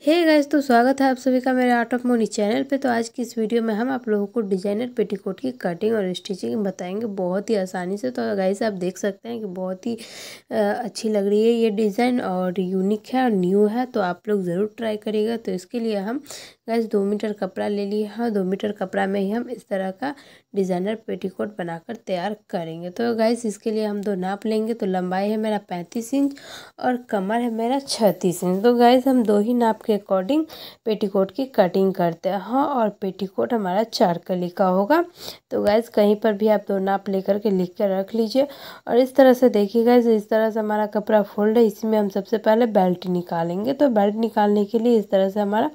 Hey guys, तो स्वागत है आप सभी का मेरे आर्ट ऑफ मोनी चैनल पे। तो आज की इस वीडियो में हम आप लोगों को डिजाइनर पेटीकोट की कटिंग और स्टिचिंग बताएंगे बहुत ही आसानी से। तो गाइस आप देख सकते हैं कि बहुत ही अच्छी लग रही है ये डिज़ाइन और यूनिक है और न्यू है। तो आप लोग ज़रूर ट्राई करिएगा। तो इसके लिए हम गाइस 2 मीटर कपड़ा ले लिए हैं। 2 मीटर कपड़ा में ही हम इस तरह का डिज़ाइनर पेटीकोट बनाकर तैयार करेंगे। तो गाइस इसके लिए हम 2 नाप लेंगे। तो लंबाई है मेरा 35 इंच और कमर है मेरा 36 इंच। तो गाइस हम 2 ही नाप के अकॉर्डिंग पेटीकोट की कटिंग करते हैं। हाँ, और पेटीकोट हमारा 4 कली का होगा। तो गाइस कहीं पर भी आप 2 नाप लेकर के लिख कर रख लीजिए। और इस तरह से देखिए गाइस, इस तरह से हमारा कपड़ा फोल्ड है। इसमें हम सबसे पहले बेल्ट निकालेंगे। तो बेल्ट निकालने के लिए इस तरह से हमारा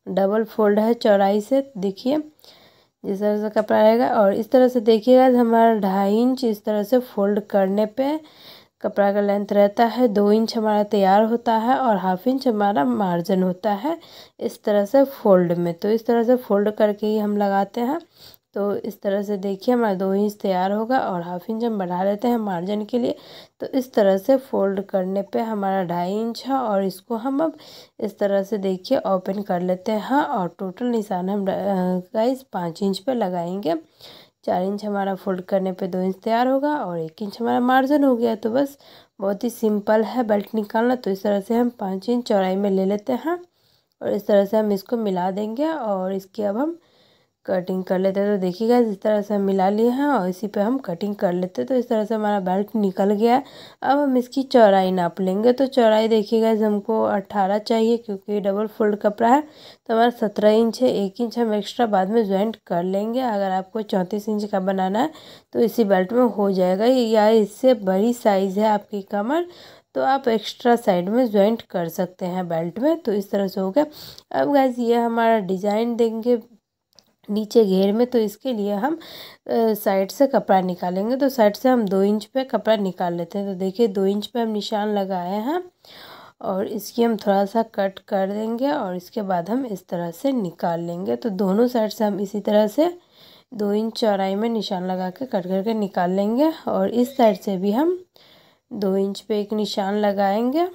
डबल फोल्ड है चौड़ाई से, देखिए जिस तरह से कपड़ा रहेगा। और इस तरह से देखिएगा हमारा 2.5 इंच इस तरह से फोल्ड करने पे कपड़ा का लेंथ रहता है। 2 इंच हमारा तैयार होता है और 1/2 इंच हमारा मार्जिन होता है इस तरह से फोल्ड में। तो इस तरह से फोल्ड करके ही हम लगाते हैं। तो इस तरह से देखिए हमारा 2 इंच तैयार होगा और 1/2 इंच हम बढ़ा लेते हैं मार्जिन के लिए। तो इस तरह से फोल्ड करने पे हमारा 2.5 इंच है और इसको हम अब इस तरह से देखिए ओपन कर लेते हैं। और टोटल निशान हम गाइस 5 इंच पे लगाएंगे। 4 इंच हमारा फोल्ड करने पे 2 इंच तैयार होगा और 1 इंच हमारा मार्जिन हो गया। तो बस बहुत ही सिंपल है बेल्ट निकालना। तो इस तरह से हम 5 इंच चौड़ाई में ले लेते हैं और इस तरह से हम इसको मिला देंगे और इसकी अब हम कटिंग कर लेते हैं। तो देखिएगा इस तरह से हम मिला लिए हैं और इसी पे हम कटिंग कर लेते हैं। तो इस तरह से हमारा बेल्ट निकल गया है। अब हम इसकी चौड़ाई नाप लेंगे। तो चौड़ाई देखिएगा हमको 18 चाहिए क्योंकि डबल फोल्ड कपड़ा है। तो हमारा 17 इंच है। 1 इंच हम एक्स्ट्रा बाद में ज्वाइंट कर लेंगे। अगर आपको 34 इंच का बनाना है तो इसी बेल्ट में हो जाएगा, या इससे बड़ी साइज़ है आपकी कमर तो आप एक्स्ट्रा साइड में ज्वाइंट कर सकते हैं बेल्ट में। तो इस तरह से हो गया। अब गाइस ये हमारा डिज़ाइन देंगे नीचे घेर में। तो इसके लिए हम साइड से कपड़ा निकालेंगे। तो साइड से हम 2 इंच पे कपड़ा निकाल लेते हैं। तो देखिए 2 इंच पे हम निशान लगाए हैं और इसकी हम थोड़ा सा कट कर देंगे और इसके बाद हम इस तरह से निकाल लेंगे। तो दोनों साइड से हम इसी तरह से 2 इंच चौड़ाई में निशान लगा के कट करके निकाल लेंगे। और इस साइड से भी हम 2 इंच पे एक निशान लगाएंगे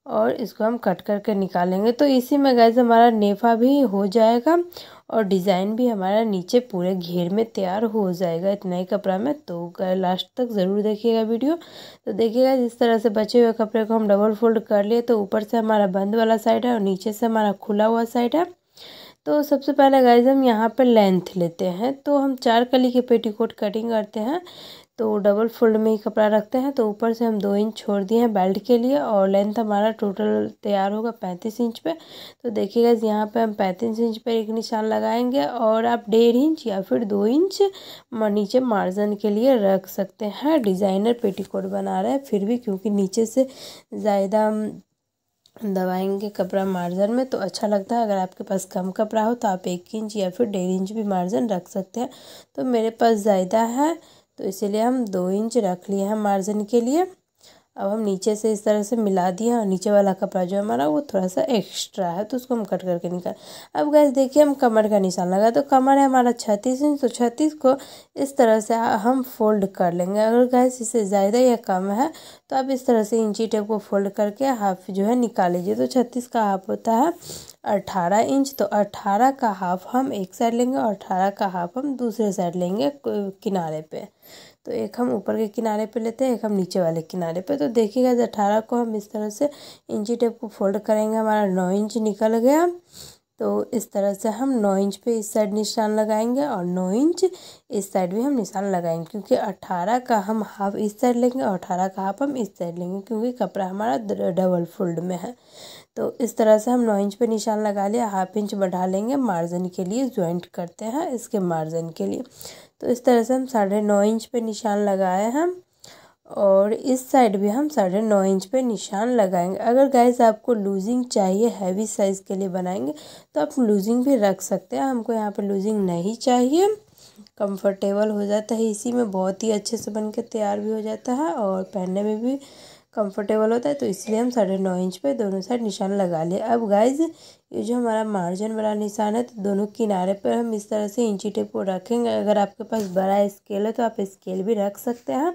और इसको हम कट करके निकालेंगे। तो इसी में गाइस हमारा नेफा भी हो जाएगा और डिज़ाइन भी हमारा नीचे पूरे घेर में तैयार हो जाएगा इतना ही कपड़ा में। तो लास्ट तक ज़रूर देखिएगा वीडियो। तो देखिएगा जिस तरह से बचे हुए कपड़े को हम डबल फोल्ड कर लिए। तो ऊपर से हमारा बंद वाला साइड है और नीचे से हमारा खुला हुआ साइड है। तो सबसे पहले गाइस हम यहाँ पर लेंथ लेते हैं। तो हम 4 कली के पेटीकोट कटिंग करते हैं तो डबल फोल्ड में ही कपड़ा रखते हैं। तो ऊपर से हम 2 इंच छोड़ दिए हैं बेल्ट के लिए और लेंथ हमारा टोटल तैयार होगा 35 इंच पे। तो देखिएगा यहाँ पे हम 35 इंच पे एक निशान लगाएंगे और आप 1.5 इंच या फिर 2 इंच नीचे मार्जिन के लिए रख सकते हैं। डिज़ाइनर पेटीकोट बना रहे हैं फिर भी क्योंकि नीचे से ज़्यादा दबाएंगे कपड़ा मार्जिन में तो अच्छा लगता है। अगर आपके पास कम कपड़ा हो तो आप 1 इंच या फिर 1.5 इंच भी मार्जिन रख सकते हैं। तो मेरे पास ज़्यादा है तो इसीलिए हम 2 इंच रख लिए हैं मार्जिन के लिए। अब हम नीचे से इस तरह से मिला दिए और नीचे वाला कपड़ा जो हमारा वो थोड़ा सा एक्स्ट्रा है तो उसको हम कट करके निकाल। अब गैस देखिए हम कमर का निशान लगा। तो कमर है हमारा 36 इंच। तो 36 को इस तरह से हम फोल्ड कर लेंगे। अगर गैस इससे ज़्यादा या कम है तो आप इस तरह से इंची टेप को फोल्ड करके हाफ जो है निकाल लीजिए। तो 36 का हाफ होता है 18 इंच। तो 18 का हाफ हम एक साइड लेंगे और 18 का हाफ हम दूसरे साइड लेंगे किनारे पे। तो एक हम ऊपर के किनारे पे लेते हैं, एक हम नीचे वाले किनारे पे। तो देखिएगा 18 को हम इस तरह से इंची टेप को फोल्ड करेंगे। हमारा 9 इंच निकल गया। तो इस तरह से हम 9 इंच पे इस साइड निशान लगाएंगे और 9 इंच इस साइड भी हम निशान लगाएंगे क्योंकि 18 का हम हाफ इस साइड लेंगे और 18 का हाफ हम इस साइड लेंगे क्योंकि कपड़ा हमारा डबल फोल्ड में है। तो इस तरह से हम 9 इंच पे निशान लगा लिया। 1/2 इंच बढ़ा लेंगे मार्जिन के लिए, ज्वाइंट करते हैं इसके मार्जिन के लिए। तो इस तरह से हम 9.5 इंच पे निशान लगाए हैं और इस साइड भी हम 9.5 इंच पे निशान लगाएंगे। अगर गाइस आपको लूजिंग चाहिए, हैवी साइज़ के लिए बनाएंगे तो आप लूजिंग भी रख सकते हैं। हमको यहाँ पे लूजिंग नहीं चाहिए, कंफर्टेबल हो जाता है इसी में, बहुत ही अच्छे से बन के तैयार भी हो जाता है और पहनने में भी कंफर्टेबल होता है। तो इसलिए हम 9.5 इंच पे दोनों साइड निशान लगा लिए। अब गाइज ये जो हमारा मार्जिन वाला निशान है तो दोनों किनारे पर हम इस तरह से इंची टेप को रखेंगे। अगर आपके पास बड़ा स्केल है तो आप स्केल भी रख सकते हैं।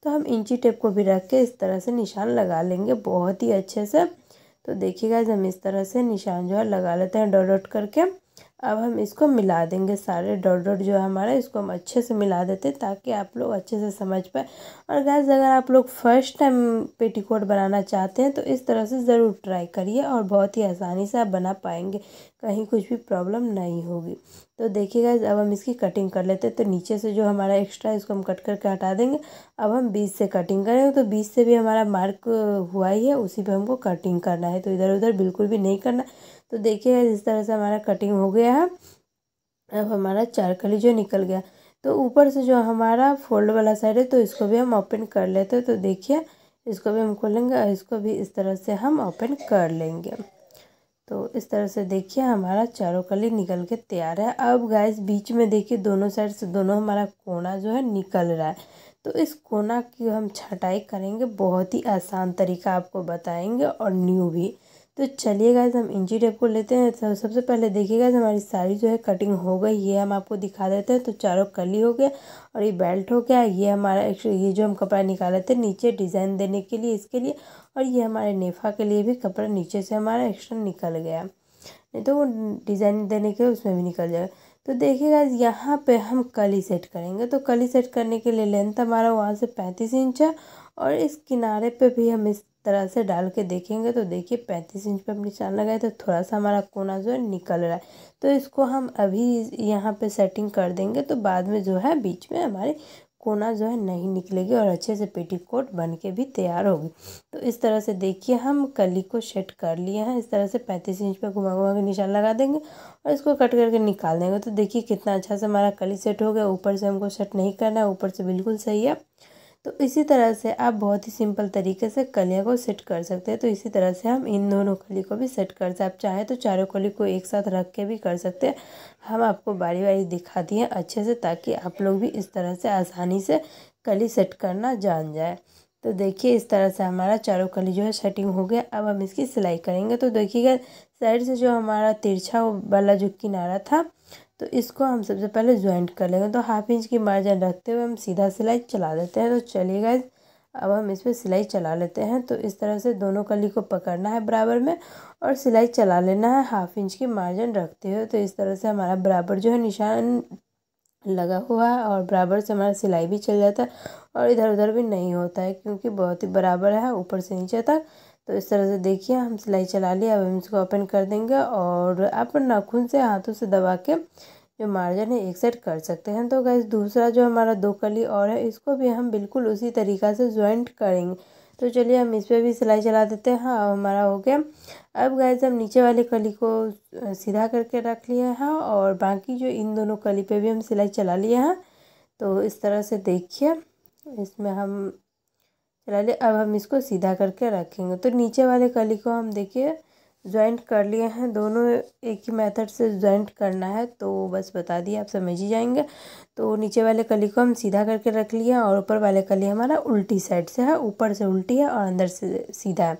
तो हम इंची टेप को भी रख के इस तरह से निशान लगा लेंगे बहुत ही अच्छे से। तो देखिए गाइस हम इस तरह से निशान जो है लगा लेते हैं डॉट डॉट करके। अब हम इसको मिला देंगे, सारे डॉट डॉट जो है हमारा, इसको हम अच्छे से मिला देते हैं ताकि आप लोग अच्छे से समझ पाए। और गाइस अगर आप लोग फर्स्ट टाइम पेटीकोट बनाना चाहते हैं तो इस तरह से ज़रूर ट्राई करिए और बहुत ही आसानी से आप बना पाएंगे, कहीं कुछ भी प्रॉब्लम नहीं होगी। तो देखिए गाइस अब हम इसकी कटिंग कर लेते हैं। तो नीचे से जो हमारा एक्स्ट्रा है इसको हम कट करके हटा देंगे। अब हम बीच से कटिंग करेंगे, तो बीच से भी हमारा मार्क हुआ ही है, उसी पे हमको कटिंग करना है, तो इधर उधर बिल्कुल भी नहीं करना। तो देखिए इस तरह से हमारा कटिंग हो गया है। अब हमारा चारकली जो निकल गया, तो ऊपर से जो हमारा फोल्ड वाला साइड है तो इसको भी हम ओपन कर लेते हैं। तो देखिए इसको भी हम खोलेंगे और इसको भी इस तरह से हम ओपन कर लेंगे। तो इस तरह से देखिए हमारा चारों कली निकल के तैयार है। अब गाइस बीच में देखिए दोनों साइड से दोनों हमारा कोना जो है निकल रहा है, तो इस कोना की हम छटाई करेंगे, बहुत ही आसान तरीका आपको बताएंगे और न्यू भी। तो चलिए गाइस हम इंची टेप को लेते हैं। तो सबसे पहले देखिए गाइस हमारी सारी जो है कटिंग हो गई, ये हम आपको दिखा देते हैं। तो चारों कली हो गया और ये बेल्ट हो गया। ये हमारा ये जो हम कपड़ा निकाले थे नीचे डिज़ाइन देने के लिए, इसके लिए, और ये हमारे नेफा के लिए भी कपड़ा नीचे से हमारा एक्स्ट्रा निकल गया, नहीं तो वो डिज़ाइन देने के उसमें भी निकल जाएगा। तो देखिएगा यहाँ पे हम कली सेट करेंगे। तो कली सेट करने के लिए लेंथ हमारा वहाँ से 35 इंच है, और इस किनारे पे भी हम इस तरह से डाल के देखेंगे। तो देखिए 35 इंच पे हम निशान लगाए तो थोड़ा सा हमारा कोना जो है निकल रहा है, तो इसको हम अभी यहाँ पे सेटिंग कर देंगे, तो बाद में जो है बीच में हमारे कोना जो है नहीं निकलेगी और अच्छे से पेटीकोट बन के भी तैयार होगी। तो इस तरह से देखिए हम कली को सेट कर लिए हैं। इस तरह से 35 इंच पे घुमा घुमा के निशान लगा देंगे और इसको कट करके निकाल देंगे। तो देखिए कितना अच्छा से हमारा कली सेट हो गया। ऊपर से हमको सेट नहीं करना है, ऊपर से बिल्कुल सही है। तो इसी तरह से आप बहुत ही सिंपल तरीके से कलियों को सेट कर सकते हैं। तो इसी तरह से हम इन दोनों कली को भी सेट कर सकते हैं। आप चाहे तो चारों कली को एक साथ रख के भी कर सकते हैं। हम आपको बारी बारी दिखा दिए अच्छे से, ताकि आप लोग भी इस तरह से आसानी से कली सेट करना जान जाए। तो देखिए इस तरह से हमारा चारों कली जो है सेटिंग हो गया। अब हम इसकी सिलाई करेंगे। तो देखिएगा साइड से जो हमारा तिरछा वाला जो किनारा था, तो इसको हम सबसे पहले ज्वाइंट कर लेंगे। तो हाफ इंच की मार्जिन रखते हुए हम सीधा सिलाई चला देते हैं। तो चलिए गाइस अब हम इस पर सिलाई चला लेते हैं। तो इस तरह से दोनों कली को पकड़ना है बराबर में और सिलाई चला लेना है हाफ इंच की मार्जिन रखते हुए। तो इस तरह से हमारा बराबर जो है निशान लगा हुआ है और बराबर से हमारा सिलाई भी चल जाता है और इधर उधर भी नहीं होता है, क्योंकि बहुत ही बराबर है ऊपर से नीचे तक। तो इस तरह से देखिए हम सिलाई चला लिया। अब हम इसको ओपन कर देंगे और आप नाखून से हाथों से दबा के जो मार्जिन है एक साइड कर सकते हैं। तो गाइस दूसरा जो हमारा दो कली और है, इसको भी हम बिल्कुल उसी तरीक़ा से ज्वाइंट करेंगे। तो चलिए हम इस पर भी सिलाई चला देते हैं। हाँ अब हमारा हो गया। अब गाइस हम नीचे वाली कली को सीधा करके रख लिए हैं और बाकी जो इन दोनों कली पे भी हम सिलाई चला लिए हैं। तो इस तरह से देखिए इसमें हम चला लिए। अब हम इसको सीधा करके रखेंगे। तो नीचे वाले कली को हम देखिए ज्वाइंट कर लिए हैं। दोनों एक ही मेथड से ज्वाइंट करना है, तो बस बता दिए आप समझ ही जाएंगे। तो नीचे वाले कली को हम सीधा करके रख लिया और ऊपर वाले कली हमारा उल्टी साइड से है, ऊपर से उल्टी है और अंदर से सीधा है।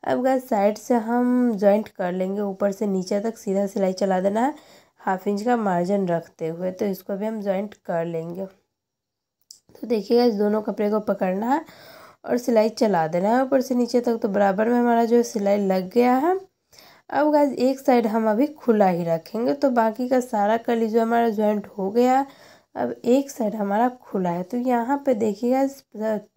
अब गाइस साइड से हम ज्वाइंट कर लेंगे, ऊपर से नीचे तक सीधा सिलाई चला देना है हाफ इंच का मार्जिन रखते हुए। तो इसको भी हम ज्वाइंट कर लेंगे। तो देखिएगा इस दोनों कपड़े को पकड़ना है और सिलाई चला देना है ऊपर से नीचे तक। तो बराबर में हमारा जो सिलाई लग गया है। अब गाइस एक साइड हम अभी खुला ही रखेंगे, तो बाकी का सारा कली जो हमारा ज्वाइंट हो गया। अब एक साइड हमारा खुला है, तो यहाँ पे देखिएगा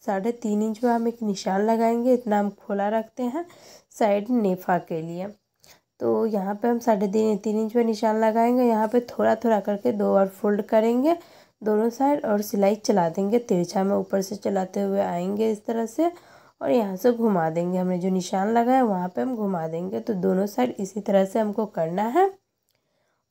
3.5 इंच पे हम एक निशान लगाएंगे। इतना हम खुला रखते हैं साइड नेफा के लिए। तो यहाँ पे हम 3.5 इंच पे निशान लगाएंगे। यहाँ पे थोड़ा थोड़ा करके 2 बार फोल्ड करेंगे दोनों साइड और सिलाई चला देंगे। तिरछा में ऊपर से चलाते हुए आएंगे इस तरह से और यहाँ से घुमा देंगे। हमने जो निशान लगाया वहाँ पे हम घुमा देंगे। तो दोनों साइड इसी तरह से हमको करना है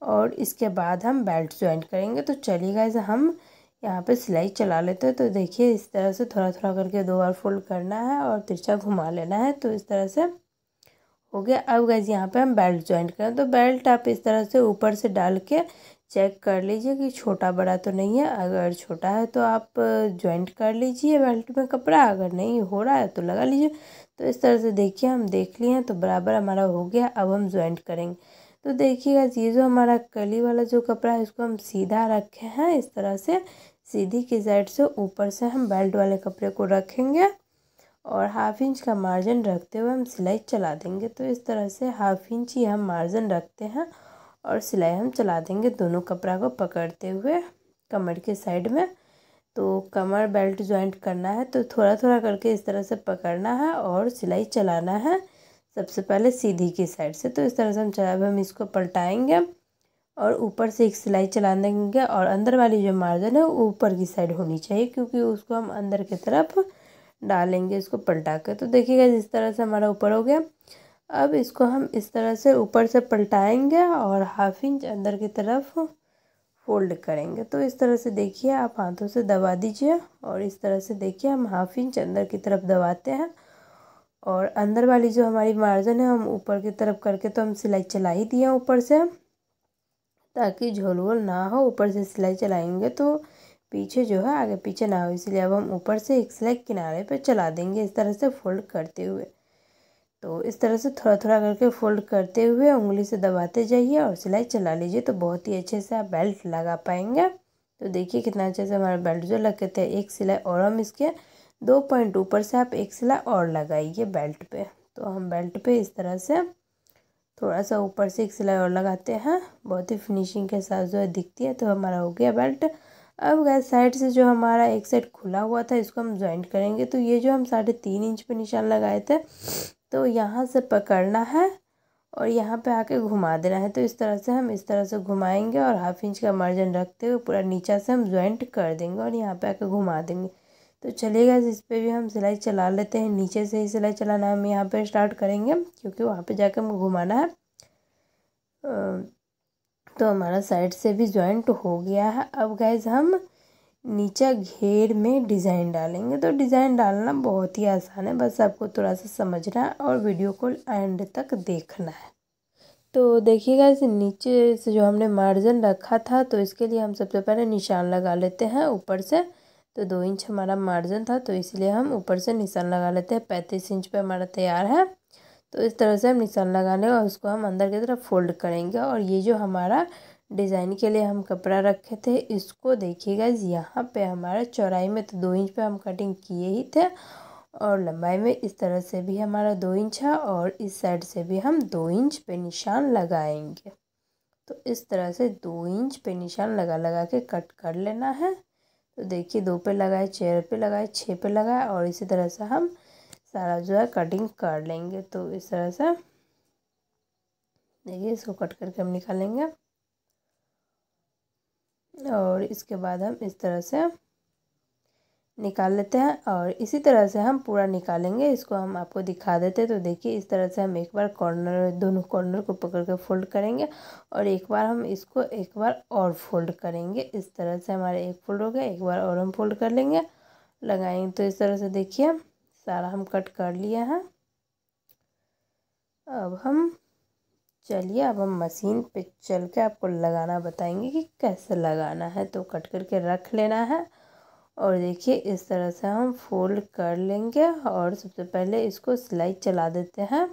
और इसके बाद हम बेल्ट ज्वाइंट करेंगे। तो चलिए गाइस हम यहाँ पे सिलाई चला लेते हैं। तो देखिए इस तरह से थोड़ा थोड़ा करके 2 बार फोल्ड करना है और तिरछा घुमा लेना है। तो इस तरह से हो गया। अब गाइस यहाँ पे हम बेल्ट ज्वाइंट करें। तो बेल्ट आप इस तरह से ऊपर से डाल के चेक कर लीजिए कि छोटा बड़ा तो नहीं है। अगर छोटा है तो आप ज्वाइंट कर लीजिए बेल्ट में कपड़ा, अगर नहीं हो रहा है तो लगा लीजिए। तो इस तरह से देखिए हम देख लिए हैं, तो बराबर हमारा हो गया। अब हम ज्वाइंट करेंगे। तो देखिएगा ये जो हमारा कली वाला जो कपड़ा है इसको हम सीधा रखे हैं इस तरह से, सीधी की साइड से ऊपर से हम बेल्ट वाले कपड़े को रखेंगे और हाफ इंच का मार्जिन रखते हुए हम सिलाई चला देंगे। तो इस तरह से हाफ इंच ही हम मार्जिन रखते हैं और सिलाई हम चला देंगे दोनों कपड़ा को पकड़ते हुए कमर के साइड में। तो कमर बेल्ट जॉइंट करना है तो थोड़ा थोड़ा करके इस तरह से पकड़ना है और सिलाई चलाना है। सबसे पहले सीधी की साइड से, तो इस तरह से हम इसको पलटाएंगे और ऊपर से एक सिलाई चला देंगे और अंदर वाली जो मार्जिन है वो ऊपर की साइड होनी चाहिए, क्योंकि उसको हम अंदर की तरफ डालेंगे इसको पलटा कर। तो देखिएगा इस तरह से हमारा ऊपर हो गया। अब इसको हम इस तरह से ऊपर से पलटाएंगे और हाफ इंच अंदर की तरफ फोल्ड करेंगे। तो इस तरह से देखिए आप हाथों से दबा दीजिए और इस तरह से देखिए हम हाफ इंच अंदर की तरफ दबाते हैं और अंदर वाली जो हमारी मार्जिन है हम ऊपर की तरफ करके तो हम सिलाई चला ही दिए ऊपर से, ताकि झोल वोल ना हो। ऊपर से सिलाई चलाएंगे तो पीछे जो है आगे पीछे ना हो, इसलिए अब हम ऊपर से एक सिलाई किनारे पे चला देंगे इस तरह से फोल्ड करते हुए। तो इस तरह से थोड़ा थोड़ा करके फोल्ड करते हुए उंगली से दबाते जाइए और सिलाई चला लीजिए, तो बहुत ही अच्छे से आप बेल्ट लगा पाएंगे। तो देखिए कितना अच्छे से हमारा बेल्ट जो लग के एक सिलाई और हम इसके 2 पॉइंट ऊपर से आप एक सिलाई और लगाइए बेल्ट पे। तो हम बेल्ट पे इस तरह से थोड़ा सा ऊपर से एक सिलाई और लगाते हैं, बहुत ही फिनिशिंग के साथ जो है दिखती है। तो हमारा हो गया बेल्ट। अब गैस साइड से जो हमारा एक साइड खुला हुआ था इसको हम ज्वाइंट करेंगे। तो ये जो हम 3.5 इंच पे निशान लगाए थे, तो यहाँ से पकड़ना है और यहाँ पे आके घुमा देना है। तो इस तरह से हम इस तरह से घुमाएंगे और हाफ इंच का मार्जिन रखते हुए पूरा नीचा से हम ज्वाइंट कर देंगे और यहाँ पे आके घुमा देंगे। तो चलिएगा इस पर भी हम सिलाई चला लेते हैं। नीचे से ही सिलाई चलाना हम यहाँ पे स्टार्ट करेंगे, क्योंकि वहाँ पे जाकर हमको घुमाना है। तो हमारा साइड से भी ज्वाइंट हो गया है। अब गैस हम नीचे घेर में डिज़ाइन डालेंगे। तो डिज़ाइन डालना बहुत ही आसान है, बस आपको थोड़ा सा समझना है और वीडियो को एंड तक देखना है। तो देखिएगा इस नीचे से जो हमने मार्जिन रखा था, तो इसके लिए हम सबसे पहले निशान लगा लेते हैं ऊपर से। तो 2 इंच हमारा मार्जिन था, तो इसलिए हम ऊपर से निशान लगा लेते हैं। 35 इंच पे हमारा तैयार है। तो इस तरह से हम निशान लगा लें और उसको हम अंदर की तरफ फोल्ड करेंगे। और ये जो हमारा डिज़ाइन के लिए हम कपड़ा रखे थे, इसको देखिएगा यहाँ पे हमारा चौड़ाई में तो 2 इंच पे हम कटिंग किए ही थे और लंबाई में इस तरह से भी हमारा 2 इंच है और इस साइड से भी हम 2 इंच पे निशान लगाएंगे। तो इस तरह से 2 इंच पे निशान लगा लगा के कट कर लेना है। तो देखिए 2 पे लगाए, 4 पे लगाए, 6 पे लगाए और इसी तरह से हम सारा जो है कटिंग कर लेंगे। तो इस तरह से देखिए इसको कट करके हम निकालेंगे और इसके बाद हम इस तरह से निकाल लेते हैं और इसी तरह से हम पूरा निकालेंगे। इसको हम आपको दिखा देते हैं। तो देखिए इस तरह से हम एक बार कॉर्नर, दोनों कॉर्नर को पकड़ कर फोल्ड करेंगे और एक बार हम इसको एक बार और फोल्ड करेंगे। इस तरह से हमारे एक फोल्ड हो गया, एक बार और हम फोल्ड कर लेंगे, लगाएंगे। तो इस तरह से देखिए सारा हम कट कर लिया है। अब हम मशीन पे चल के आपको लगाना बताएंगे कि कैसे लगाना है। तो कट करके रख लेना है और देखिए इस तरह से हम फोल्ड कर लेंगे और सबसे पहले इसको सिलाई चला देते हैं,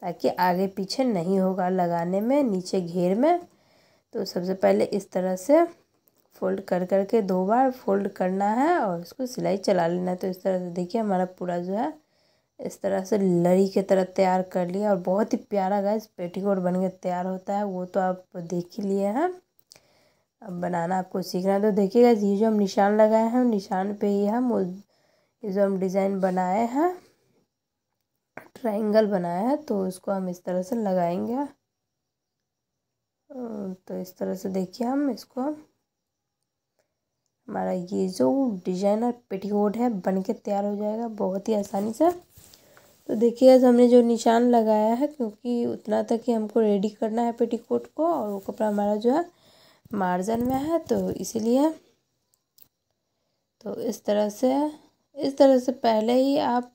ताकि आगे पीछे नहीं होगा लगाने में नीचे घेर में। तो सबसे पहले इस तरह से फोल्ड कर करके 2 बार फोल्ड करना है और इसको सिलाई चला लेना है। तो इस तरह से देखिए हमारा पूरा जो है इस तरह से लड़ी की तरह तैयार कर लिया और बहुत ही प्यारा गाइस पेटीकोट बन के तैयार होता है। वो तो आप देख ही लिए हैं, अब बनाना आपको सीखना है। तो देखिएगा ये जो हम निशान लगाए हैं, निशान पे ही हम ये जो हम डिज़ाइन बनाए हैं, ट्रायंगल बनाया है, तो उसको हम इस तरह से लगाएंगे। तो इस तरह से देखिए हम इसको, हमारा ये जो डिजाइनर पेटीकोट है बन के तैयार हो जाएगा बहुत ही आसानी से। तो देखिए हमने जो निशान लगाया है, क्योंकि उतना तक ही हमको रेडी करना है पेटीकोट को और वो कपड़ा हमारा जो है मार्जिन में है, तो इसीलिए तो इस तरह से पहले ही आप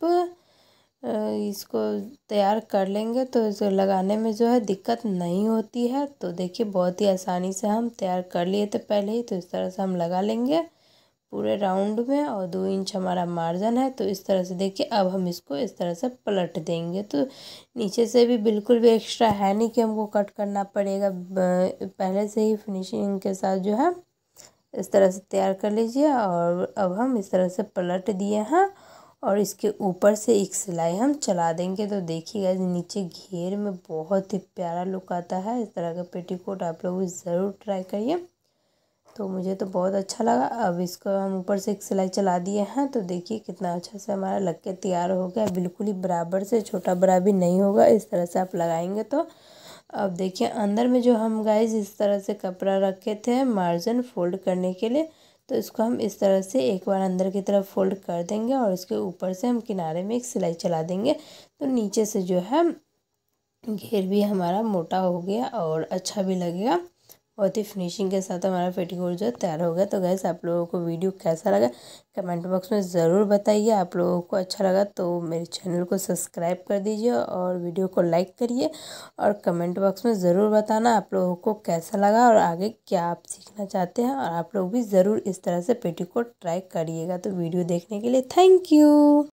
इसको तैयार कर लेंगे तो इसे लगाने में जो है दिक्कत नहीं होती है। तो देखिए बहुत ही आसानी से हम तैयार कर लिए थे पहले ही। तो इस तरह से हम लगा लेंगे पूरे राउंड में और 2 इंच हमारा मार्जिन है। तो इस तरह से देखिए अब हम इसको इस तरह से पलट देंगे। तो नीचे से भी बिल्कुल भी एक्स्ट्रा है नहीं कि हमको कट करना पड़ेगा, पहले से ही फिनिशिंग के साथ जो है इस तरह से तैयार कर लीजिए। और अब हम इस तरह से पलट दिए हैं और इसके ऊपर से एक सिलाई हम चला देंगे। तो देखिएगा नीचे घेर में बहुत ही प्यारा लुक आता है। इस तरह का पेटीकोट आप लोग भी ज़रूर ट्राई करिए। तो मुझे तो बहुत अच्छा लगा। अब इसको हम ऊपर से एक सिलाई चला दिए हैं। तो देखिए कितना अच्छा से हमारा लग के तैयार हो गया। बिल्कुल ही बराबर से, छोटा बड़ा भी नहीं होगा। इस तरह से आप लगाएंगे तो अब देखिए अंदर में जो हम गाइस इस तरह से कपड़ा रखे थे मार्जिन फोल्ड करने के लिए, तो इसको हम इस तरह से एक बार अंदर की तरफ फोल्ड कर देंगे और इसके ऊपर से हम किनारे में एक सिलाई चला देंगे। तो नीचे से जो है घेर भी हमारा मोटा हो गया और अच्छा भी लगेगा। बहुत ही फिनिशिंग के साथ हमारा पेटीकोट जो तैयार हो गया। तो गाइस आप लोगों को वीडियो कैसा लगा कमेंट बॉक्स में ज़रूर बताइए। आप लोगों को अच्छा लगा तो मेरे चैनल को सब्सक्राइब कर दीजिए और वीडियो को लाइक करिए। और कमेंट बॉक्स में ज़रूर बताना आप लोगों को कैसा लगा और आगे क्या आप सीखना चाहते हैं। और आप लोग भी ज़रूर इस तरह से पेटीकोट ट्राई करिएगा। तो वीडियो देखने के लिए थैंक यू।